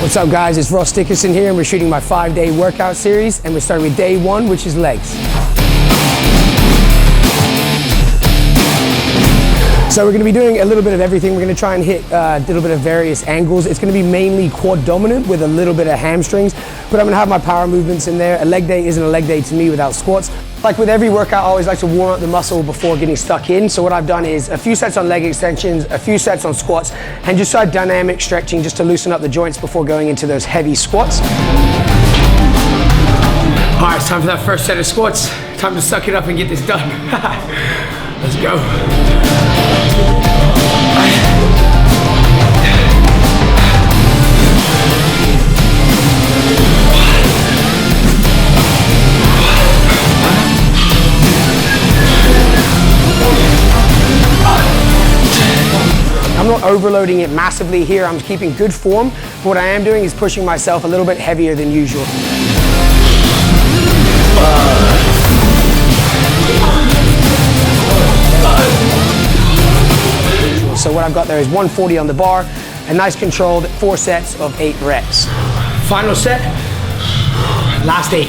What's up guys, it's Dickerson here and we're shooting my 5-day workout series and we're starting with day 1, which is legs. So we're going to be doing a little bit of everything. We're going to try and hit a little bit of various angles. It's going to be mainly quad dominant with a little bit of hamstrings, but I'm going to have my power movements in there. A leg day isn't a leg day to me without squats. Like with every workout, I always like to warm up the muscle before getting stuck in. So what I've done is a few sets on leg extensions, a few sets on squats, and just start dynamic stretching just to loosen up the joints before going into those heavy squats. All right, it's time for that first set of squats. Time to suck it up and get this done. Let's go. I'm not overloading it massively here. I'm keeping good form. But what I am doing is pushing myself a little bit heavier than usual. So what I've got there is 140 on the bar, a nice controlled 4 sets of 8 reps. Final set, last 8.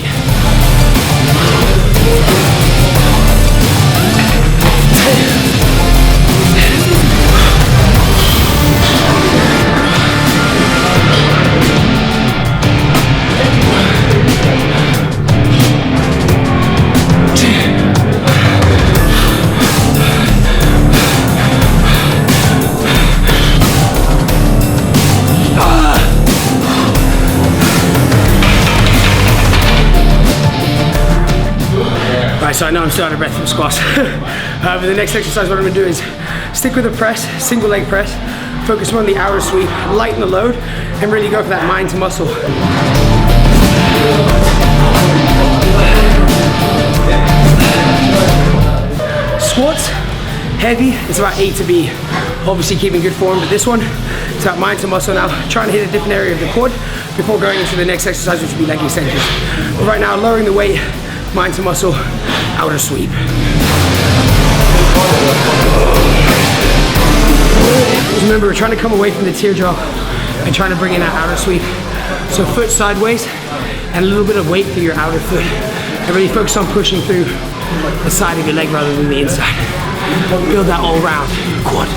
So I know I'm still out of breath from squats. But the next exercise, what I'm gonna do is stick with the press, single leg press, focus on the outer sweep, lighten the load, and really go for that mind to muscle. Squats, heavy, it's about A to B. Obviously keeping good form, but this one, it's about mind to muscle now. Trying to hit a different area of the quad before going into the next exercise, which would be leg extensions. But right now, lowering the weight, mind to muscle, outer sweep. Just remember, we're trying to come away from the teardrop and trying to bring in that outer sweep. So foot sideways and a little bit of weight for your outer foot. And really focus on pushing through the side of your leg rather than the inside. Build that all round quad.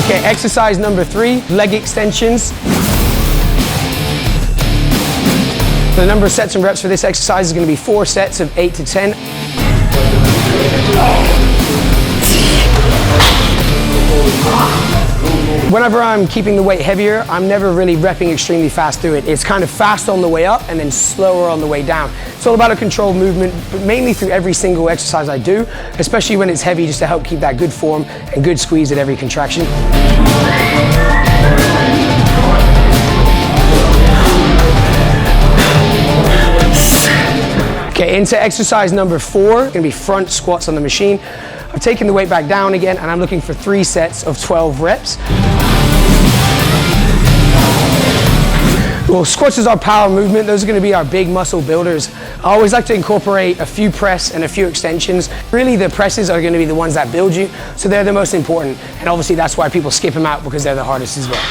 Okay, exercise number 3, leg extensions. The number of sets and reps for this exercise is going to be 4 sets of 8 to 10. Whenever I'm keeping the weight heavier, I'm never really repping extremely fast through it. It's kind of fast on the way up and then slower on the way down. It's all about a controlled movement, but mainly through every single exercise I do, especially when it's heavy, just to help keep that good form and good squeeze at every contraction. Okay, into exercise number 4, gonna be front squats on the machine. I've taken the weight back down again and I'm looking for 3 sets of 12 reps. Well, squats is our power movement. Those are gonna be our big muscle builders. I always like to incorporate a few press and a few extensions. Really, the presses are gonna be the ones that build you, so they're the most important. And obviously that's why people skip them out, because they're the hardest as well.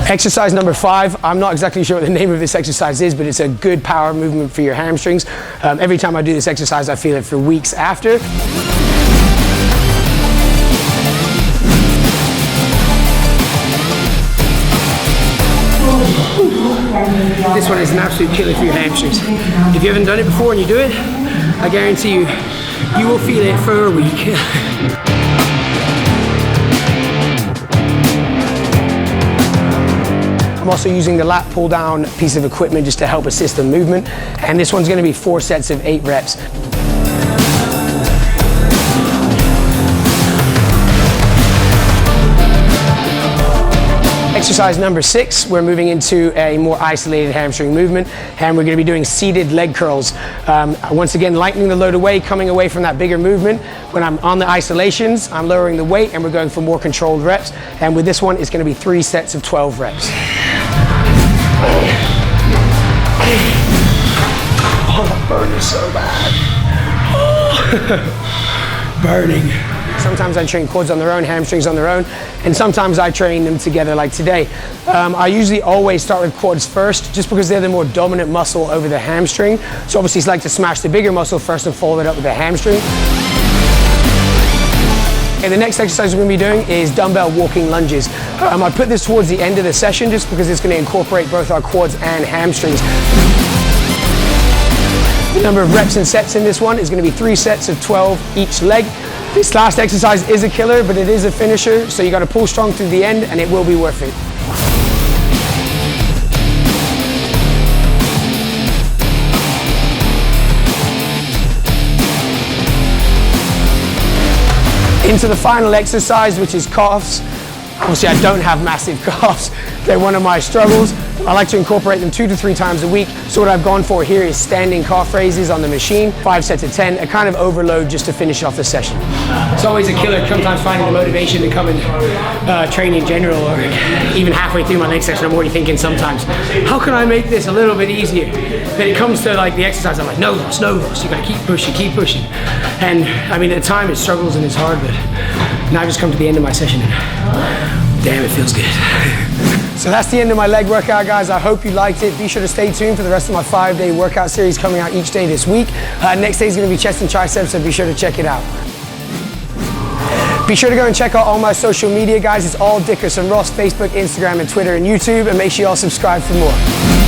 Exercise number 5, I'm not exactly sure what the name of this exercise is, but it's a good power movement for your hamstrings. Every time I do this exercise, I feel it for weeks after. This one is an absolute killer for your hamstrings. If you haven't done it before and you do it, I guarantee you, you will feel it for a week. I'm also using the lat pull down piece of equipment just to help assist the movement. And this one's gonna be 4 sets of 8 reps. Exercise number 6, we're moving into a more isolated hamstring movement, and we're gonna be doing seated leg curls. Once again, lightening the load away, coming away from that bigger movement. When I'm on the isolations, I'm lowering the weight and we're going for more controlled reps. And with this one, it's gonna be 3 sets of 12 reps. Oh, that burn is so bad. Oh. Burning. Sometimes I train quads on their own, hamstrings on their own, and sometimes I train them together like today. I usually always start with quads first, just because they're the more dominant muscle over the hamstring. So obviously it's like to smash the bigger muscle first and follow it up with the hamstring. Okay, the next exercise we're going to be doing is dumbbell walking lunges. I put this towards the end of the session just because it's going to incorporate both our quads and hamstrings. The number of reps and sets in this one is going to be 3 sets of 12 each leg. This last exercise is a killer, but it is a finisher, so you got to pull strong through the end and it will be worth it. Into the final exercise, which is calves. Obviously, I don't have massive calves. They're one of my struggles. I like to incorporate them 2 to 3 times a week. So what I've gone for here is standing calf raises on the machine, 5 sets of 10, a kind of overload just to finish off the session. It's always a killer sometimes finding the motivation to come and train in general, or even halfway through my next session, I'm already thinking sometimes, how can I make this a little bit easier? Then it comes to like the exercise, I'm like, no loss, no loss. You gotta keep pushing, keep pushing. And I mean, at the time it struggles and it's hard, but now I just come to the end of my session and damn, it feels good. So that's the end of my leg workout, guys. I hope you liked it. Be sure to stay tuned for the rest of my 5-day workout series coming out each day this week. Next day is going to be chest and triceps, so be sure to check it out. Be sure to go and check out all my social media, guys. It's all Dickerson Ross, Facebook, Instagram, and Twitter, and YouTube. And make sure you all subscribe for more.